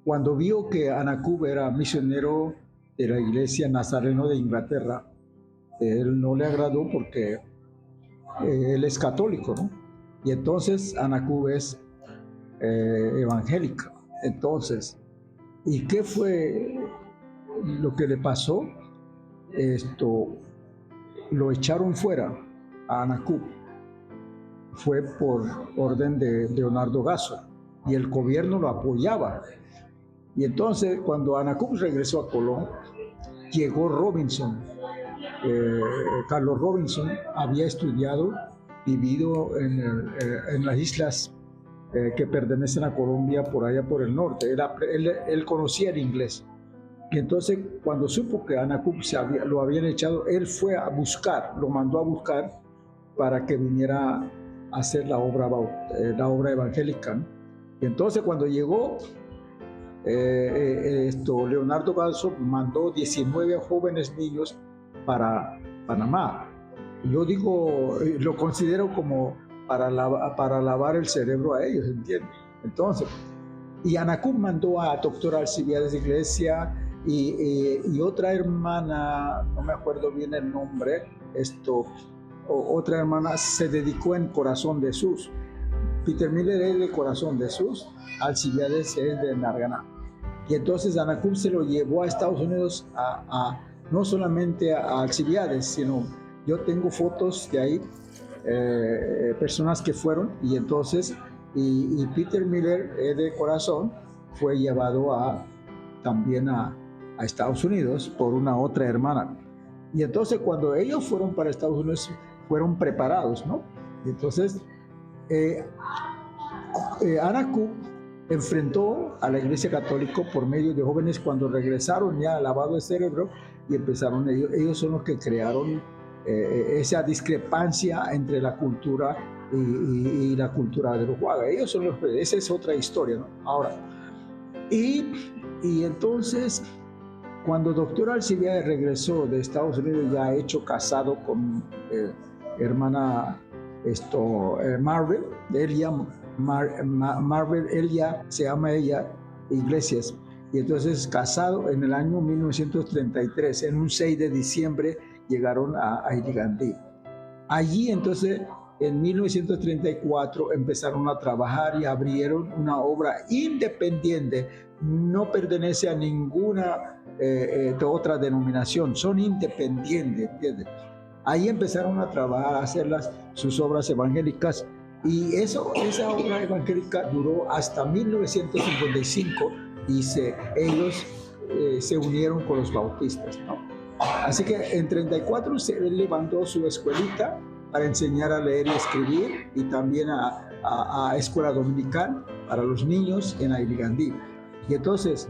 Cuando vio que Anacub era misionero de la iglesia nazareno de Inglaterra, él no le agradó porque él es católico, ¿no? Y entonces Anacub es evangélica. Entonces, ¿y qué fue lo que le pasó? Esto, lo echaron fuera a Anacub. Fue por orden de Leonardo Gasso y el gobierno lo apoyaba. Y entonces, cuando Anacub regresó a Colón, llegó Robinson. Carlos Robinson había estudiado, vivido en las islas que pertenecen a Colombia, por allá por el norte. Él conocía el inglés. Y entonces, cuando supo que Anacub lo habían echado, él fue a buscar, lo mandó a buscar para que viniera a hacer la obra evangélica, ¿no? Y entonces, cuando llegó, Leonardo Gasso mandó 19 jóvenes niños para Panamá. Yo digo, lo considero como para lavar el cerebro a ellos, ¿entiendes? Entonces, y Anacub mandó a doctor Alcibiades de Iglesia y otra hermana, no me acuerdo bien el nombre, otra hermana se dedicó en Corazón de Jesús. Peter Miller es de Corazón de Jesús, Alcibiades es de Narganá. Y entonces Anacub se lo llevó a Estados Unidos no solamente a Alcibiades, sino yo tengo fotos de ahí, personas que fueron, y entonces y Peter Miller de Corazón fue llevado también a Estados Unidos por una otra hermana. Y entonces cuando ellos fueron para Estados Unidos fueron preparados, ¿no? Y entonces Anacub enfrentó a la Iglesia Católica por medio de jóvenes cuando regresaron ya lavado el cerebro y empezaron ellos son los que crearon esa discrepancia entre la cultura y la cultura de los Huaga. Ellos son esa es otra historia, ¿no? Ahora, y entonces, cuando doctor Alcibiades regresó de Estados Unidos, ya hecho casado con hermana Marvel, Marvel, ella se llama Iglesias, y entonces casado en el año 1933, en un 6 de diciembre, llegaron a Irigandí. Allí entonces en 1934 empezaron a trabajar y abrieron una obra independiente, no pertenece a ninguna de otra denominación, son independientes, ¿entiendes? Ahí empezaron a trabajar, a hacer sus obras evangélicas y esa obra evangélica duró hasta 1955 y ellos se unieron con los bautistas, ¿no? Así que en 34 él levantó su escuelita para enseñar a leer y escribir y también a escuela dominical para los niños en Airigandí. Y entonces,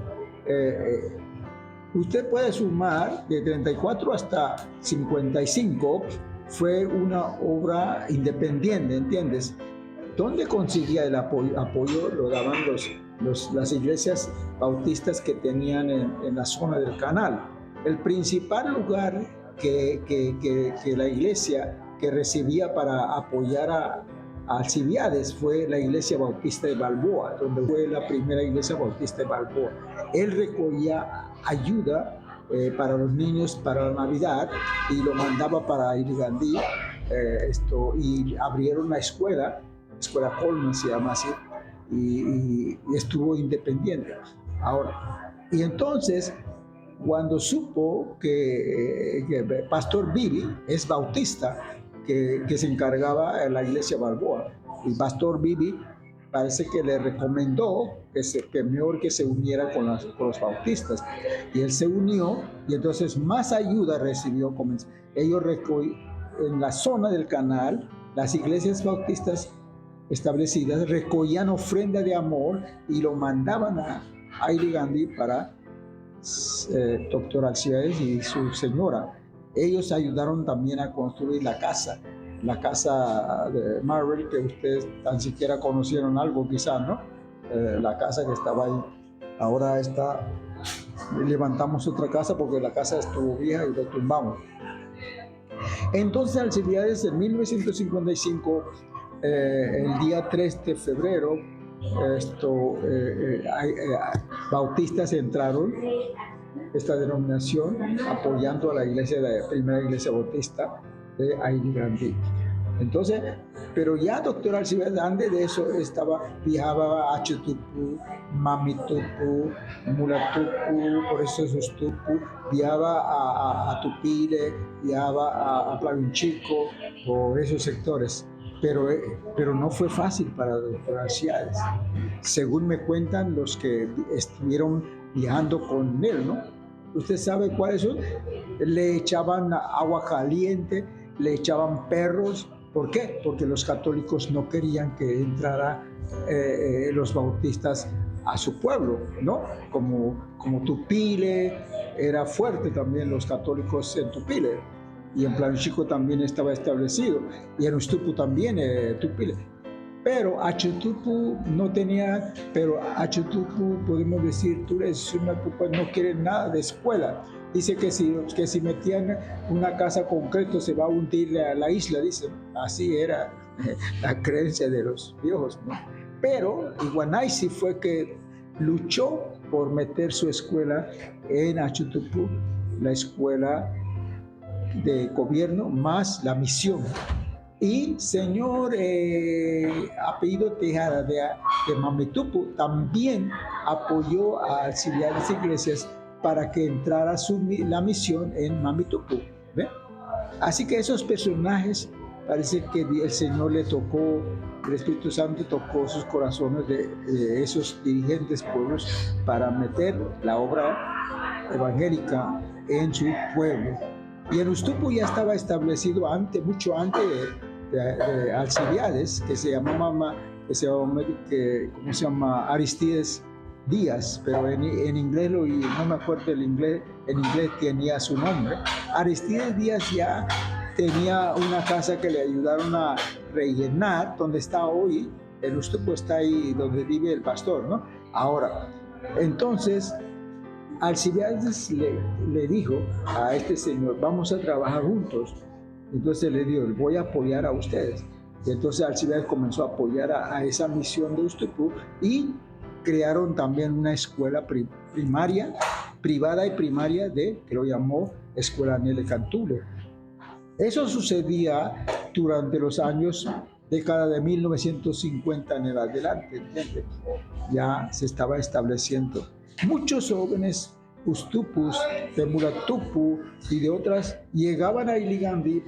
usted puede sumar de 34 hasta 55, fue una obra independiente, ¿entiendes? ¿Dónde conseguía el apoyo? Apoyo lo daban las iglesias bautistas que tenían en la zona del canal. El principal lugar que la iglesia que recibía para apoyar a Alcibiades fue la iglesia bautista de Balboa, donde fue la primera iglesia bautista de Balboa. Él recogía ayuda para los niños para la Navidad y lo mandaba para Irigandí, y abrieron una escuela Coleman se llama así, y estuvo independiente. Ahora, y entonces, cuando supo que Pastor Bibi es bautista, que se encargaba en la iglesia Balboa, y Pastor Bibi parece que le recomendó que mejor que se uniera con los bautistas, y él se unió, y entonces más ayuda recibió. Ellos en la zona del canal, las iglesias bautistas establecidas recogían ofrenda de amor y lo mandaban a Irigandí para doctor Alcibiades y su señora. Ellos ayudaron también a construir la casa de Marvel, que ustedes tan siquiera conocieron algo quizás, ¿no? La casa que estaba ahí. Ahora levantamos otra casa porque la casa estuvo vieja y lo tumbamos. Entonces Alcibiades en 1955, el día 3 de febrero, bautistas entraron, esta denominación, apoyando a la iglesia, la primera iglesia bautista de Ailgandí. Entonces, pero ya doctor Alcibiades, antes de eso, viajaba a Chutupu, Mamitupu, Mulatupu, por eso esos Tupu, viajaba a Tupile, viajaba a Plavinchico, por esos sectores. Pero no fue fácil para el doctor Alcibiades. Según me cuentan los que estuvieron viajando con él, ¿no? ¿Usted sabe cuáles son? Le echaban agua caliente, le echaban perros. ¿Por qué? Porque los católicos no querían que entrara los bautistas a su pueblo, ¿no? Como Tupile, era fuerte también los católicos en Tupile, y en Plavichico también estaba establecido, y en Ustupu también, Tupile. Pero Achutupu no tenía, pero Achutupu, podemos decir, tú eres una pupa, no quiere nada de escuela. Dice que si metían una casa concreto se va a hundir la isla, dice. Así era la creencia de los viejos, ¿no? Pero Iguanaisi fue que luchó por meter su escuela en Achutupu, la escuela de gobierno más la misión. Y señor apellido Tejada de Mamitupu también apoyó a auxiliares iglesias para que entrara la misión en Mamitupu. ¿Ve? Así que esos personajes, parece que el Señor le tocó, el Espíritu Santo tocó sus corazones de esos dirigentes pueblos para meter la obra evangélica en su pueblo. Y en Ustupu ya estaba establecido mucho antes de Alcibiades, que se llamaba Aristides Díaz, pero en inglés, no me acuerdo el inglés, en inglés tenía su nombre. Aristides Díaz ya tenía una casa que le ayudaron a rellenar, donde está hoy, el Ustupu está ahí donde vive el pastor, ¿no? Ahora, entonces, Alcibiades le dijo a este señor, vamos a trabajar juntos. Entonces le dijo, voy a apoyar a ustedes. Y entonces Alcibiades comenzó a apoyar a esa misión de Ustupu y crearon también una escuela primaria, privada y primaria, que lo llamó Escuela Nele Cantule. Eso sucedía durante los años, década de 1950 en el adelante, ¿entiendes? Ya se estaba estableciendo. Muchos jóvenes Ustupus, de Mulatupu y de otras llegaban a Iligandi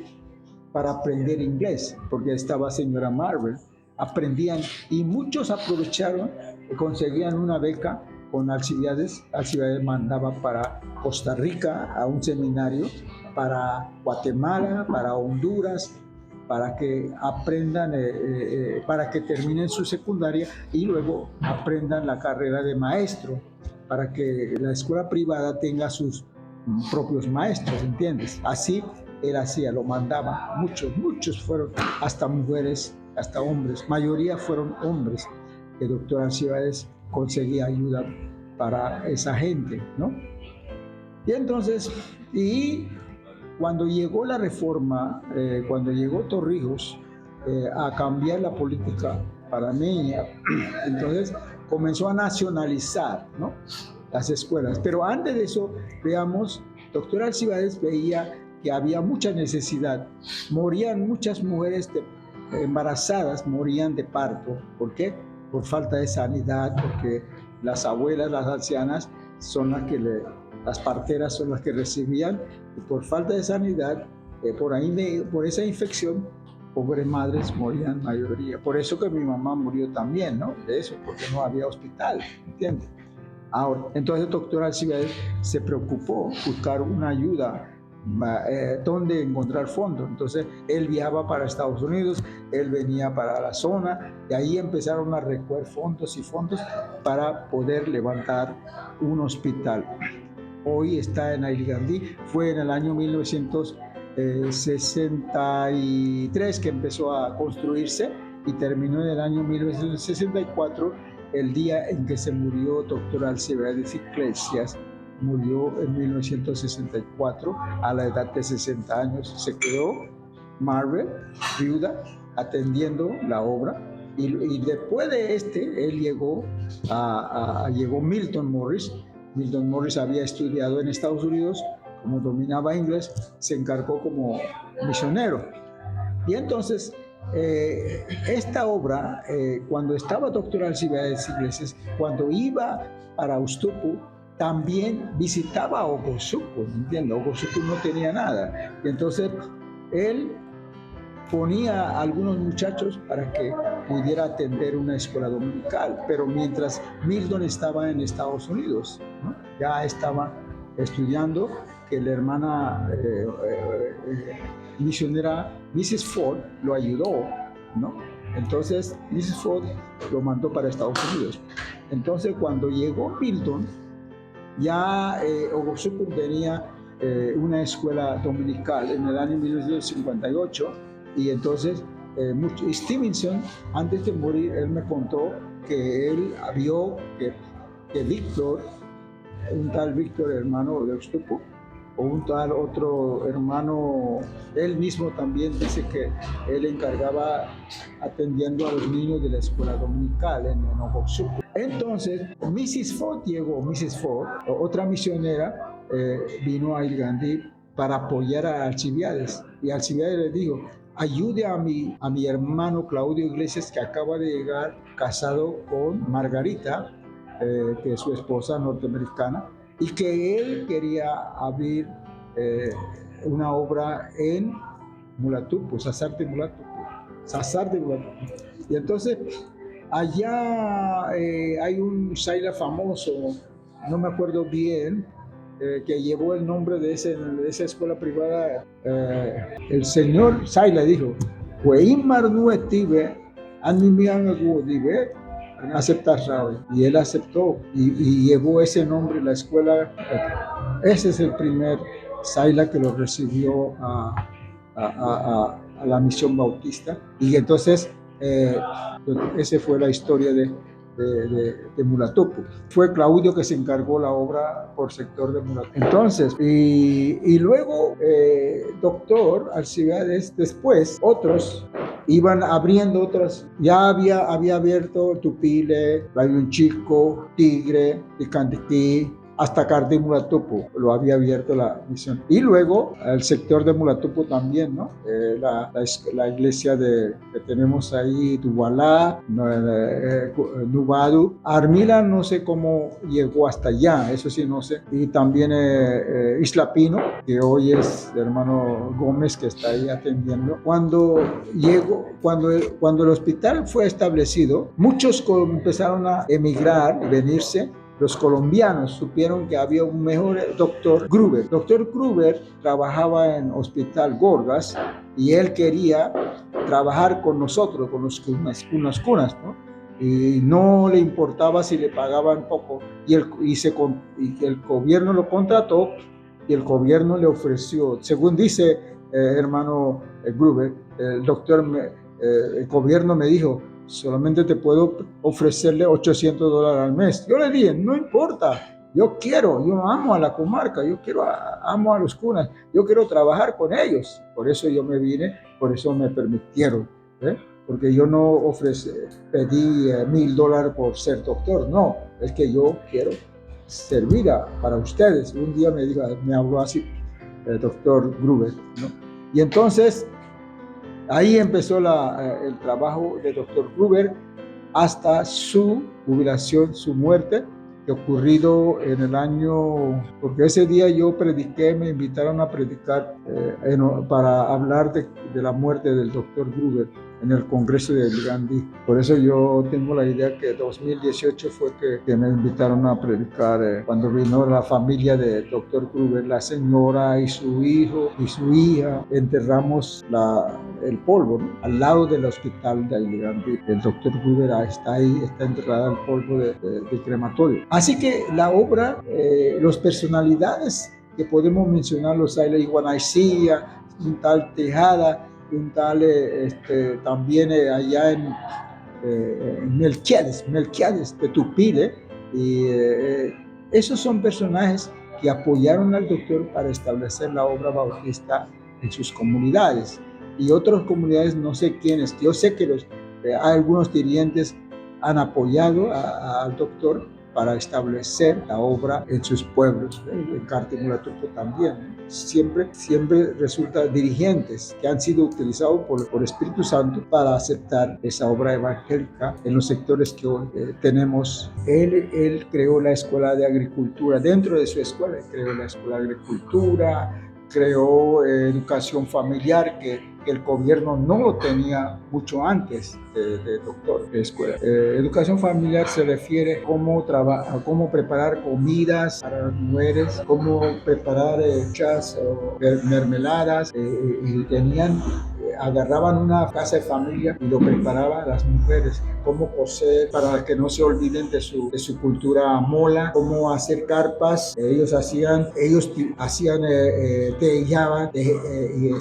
para aprender inglés, porque estaba señora Marvel, aprendían y muchos aprovecharon y conseguían una beca con Alcibiades. Alcibiades mandaba para Costa Rica a un seminario, para Guatemala, para Honduras, para que aprendan, para que terminen su secundaria y luego aprendan la carrera de maestro, para que la escuela privada tenga sus propios maestros, ¿entiendes? Así él hacía, lo mandaba. Muchos fueron, hasta mujeres, hasta hombres, mayoría fueron hombres. El doctor Alcibiades conseguía ayuda para esa gente, ¿no? Y entonces, cuando llegó la reforma, cuando llegó Torrijos a cambiar la política panameña, entonces comenzó a nacionalizar, ¿no?, las escuelas. Pero antes de eso, veamos, doctor Alcibiades veía que había mucha necesidad. Morían muchas mujeres embarazadas, morían de parto. ¿Por qué? Por falta de sanidad, porque las abuelas, las ancianas, son las parteras son las que recibían, y por falta de sanidad, por esa infección, pobres madres morían mayoría. Por eso que mi mamá murió también, ¿no? De eso, porque no había hospital, ¿entiendes? Ahora, entonces el doctor Alcibiades se preocupó buscar una ayuda, dónde encontrar fondos. Entonces él viajaba para Estados Unidos, él venía para la zona, y ahí empezaron a recoger fondos para poder levantar un hospital. Hoy está en Ailgandí, fue en el año 1963 que empezó a construirse y terminó en el año 1964, el día en que se murió doctor Alcibiades Iglesias. Murió en 1964 a la edad de 60 años. Se quedó Marvel, viuda, atendiendo la obra, Y después de él llegó Milton Morris. Milton Morris había estudiado en Estados Unidos, como dominaba inglés, se encargó como misionero. Y entonces, esta obra, cuando estaba doctor Alcibiades Iglesias, cuando iba para Ustupu, también visitaba a Ocosuco, ¿entiendes? Ocosuco no tenía nada. Y entonces, él ponía a algunos muchachos para que pudiera atender una escuela dominical, pero mientras Milton estaba en Estados Unidos, ¿no? Ya estaba estudiando, que la hermana misionera Mrs. Ford lo ayudó, ¿no? Entonces Mrs. Ford lo mandó para Estados Unidos. Entonces cuando llegó Milton, ya Ocosuco tenía una escuela dominical en el año 1958, y entonces Stevenson, antes de morir, él me contó que él vio que Víctor, un tal Víctor, hermano de Ocosuco, o un tal otro hermano, él mismo también dice que él encargaba atendiendo a los niños de la escuela dominical en Ocosuco. Entonces, Mrs. Ford, otra misionera, vino a Irgandí para apoyar a Alcibiades. Y Alcibiades le dijo: ayude a mi hermano Claudio Iglesias, que acaba de llegar casado con Margarita, que es su esposa norteamericana, y que él quería abrir una obra en Mulatupo, Sazar de Mulatupo. Y entonces, allá hay un Saila famoso, no me acuerdo bien, que llevó el nombre de esa escuela privada. El señor Saila dijo: Weimar nuetive, animian dive, aceptar, ¿sabe? Y él aceptó y llevó ese nombre, la escuela. Ese es el primer Saila que lo recibió a la misión bautista. Y entonces, esa fue la historia de Mulatupo. Fue Claudio que se encargó la obra por sector de Mulatupo. Entonces, y luego, doctor Alcibiades, después, otros iban abriendo otras. Ya había abierto Tupile, Chico, Tigre, Icantiquí, hasta Cardí Mulatupo, lo había abierto la misión. Y luego el sector de Mulatupo también, ¿no? La iglesia que tenemos ahí, Tubalá, Nubadu. Armila no sé cómo llegó hasta allá, eso sí no sé. Y también Isla Pino, que hoy es el hermano Gómez que está ahí atendiendo. Cuando el hospital fue establecido, muchos empezaron a emigrar y venirse. Los colombianos supieron que había un mejor doctor Gruber. Doctor Gruber trabajaba en Hospital Gorgas y él quería trabajar con nosotros, con unas cunas, ¿no? Y no le importaba si le pagaban poco. Y el gobierno lo contrató y el gobierno le ofreció, según dice hermano Gruber, el gobierno me dijo: solamente te puedo ofrecerle $800 al mes. Yo le dije: no importa, yo amo a la comarca, amo a los cunas, yo quiero trabajar con ellos. Por eso yo me vine, por eso me permitieron, porque yo no pedí $1,000 por ser doctor, no, es que yo quiero servir para ustedes. Un día me habló así el doctor Gruber, ¿no? Y entonces, ahí empezó el trabajo de Dr. Gruber hasta su jubilación, su muerte, que ocurrido en el año, porque ese día yo prediqué, me invitaron a predicar para hablar de la muerte del Dr. Gruber en el Congreso de Gandhi. Por eso yo tengo la idea que 2018 fue que me invitaron a predicar cuando vino la familia de Dr. Gruber, la señora y su hijo y su hija. Enterramos el polvo, ¿no? Al lado del hospital de Gandhi. El Dr. Gruber está ahí, está enterrada el polvo de crematorio. Así que la obra, las personalidades que podemos mencionar, los Saila Iguanaicía, un tal Tejada, un tal también allá en Melquiades de Tupile, y esos son personajes que apoyaron al doctor para establecer la obra bautista en sus comunidades. Y otras comunidades no sé quiénes, yo sé que Algunos dirigentes han apoyado al doctor para establecer la obra en sus pueblos. En Cartimula-Turco también. Siempre resulta dirigentes que han sido utilizados por Espíritu Santo para aceptar esa obra evangélica en los sectores que hoy tenemos. Él creó la escuela de agricultura. Dentro de su escuela creó la escuela de agricultura, creó educación familiar que el gobierno no lo tenía mucho antes de doctor de escuela. Educación familiar se refiere a cómo preparar comidas para las mujeres, cómo preparar muchas mermeladas, y agarraban una casa de familia y lo preparaban las mujeres, cómo coser para que no se olviden de su cultura mola, cómo hacer carpas. Ellos hacían tejillaban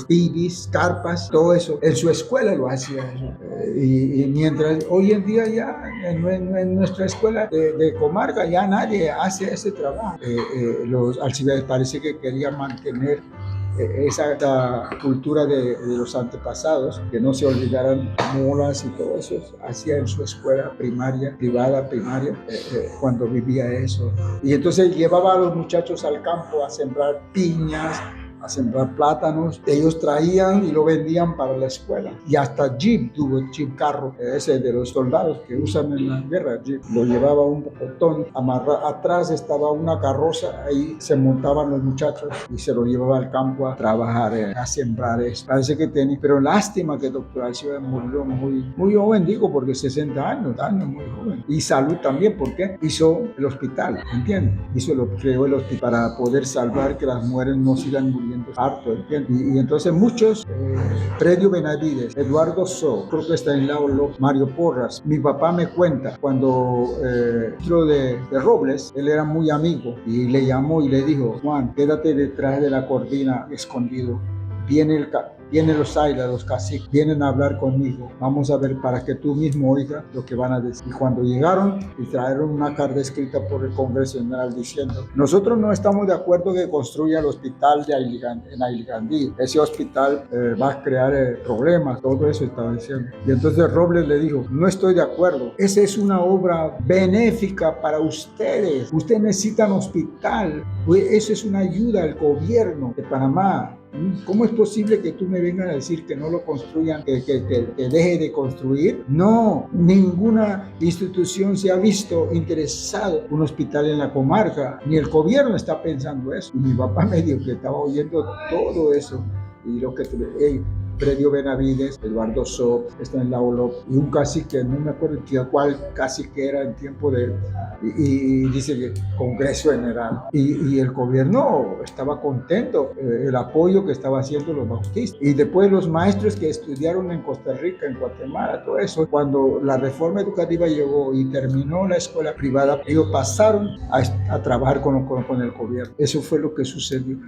bibis, carpas, todo eso. En su escuela lo hacían. Y mientras hoy en día ya en nuestra escuela de comarca ya nadie hace ese trabajo. Los alcibiades parece que querían mantener esa cultura de los antepasados, que no se olvidaran molas y todo eso. Hacía en su escuela privada primaria, cuando vivía eso. Y entonces llevaba a los muchachos al campo a sembrar piñas, a sembrar plátanos. Ellos traían y lo vendían para la escuela. Y hasta jeep, carro, ese de los soldados que usan en la guerra, jeep. Lo llevaba un botón, atrás estaba una carroza, ahí se montaban los muchachos y se lo llevaba al campo a trabajar, a sembrar eso. Parece que tenía, pero lástima que el doctor Alcibiades murió muy joven, digo, porque 60 años, muy joven. Y salud también, porque hizo el hospital, ¿entiendes? Creó el hospital para poder salvar que las mujeres no sigan muriendo harto, ¿entiendes? Y entonces muchos, Predio Benavides, Eduardo So, creo que está en Laolo, Mario Porras. Mi papá me cuenta cuando dentro de Robles, él era muy amigo y le llamó y le dijo: Juan, quédate detrás de la cortina escondido. Vienen los ailas, los caciques, vienen a hablar conmigo. Vamos a ver para que tú mismo oigas lo que van a decir. Y cuando llegaron y trajeron una carta escrita por el Congreso General diciendo: nosotros no estamos de acuerdo que construya el hospital en Ailigandí. Ese hospital va a crear problemas, todo eso estaba diciendo. Y entonces Robles le dijo: no estoy de acuerdo. Esa es una obra benéfica para ustedes. Ustedes necesitan hospital. Eso es una ayuda al gobierno de Panamá. ¿Cómo es posible que tú me vengas a decir que no lo construyan, que deje de construir? No, ninguna institución se ha visto interesado en un hospital en la comarca, ni el gobierno está pensando eso. Y mi papá me dijo que estaba oyendo todo eso y lo que Predio Benavides, Eduardo So, está en Laolo, y un cacique, no me acuerdo cuál cacique era en tiempo y dice que Congreso General. Y el gobierno estaba contento, el apoyo que estaba haciendo los bautistas. Y después los maestros que estudiaron en Costa Rica, en Guatemala, todo eso, cuando la reforma educativa llegó y terminó la escuela privada, ellos pasaron a trabajar con el gobierno. Eso fue lo que sucedió.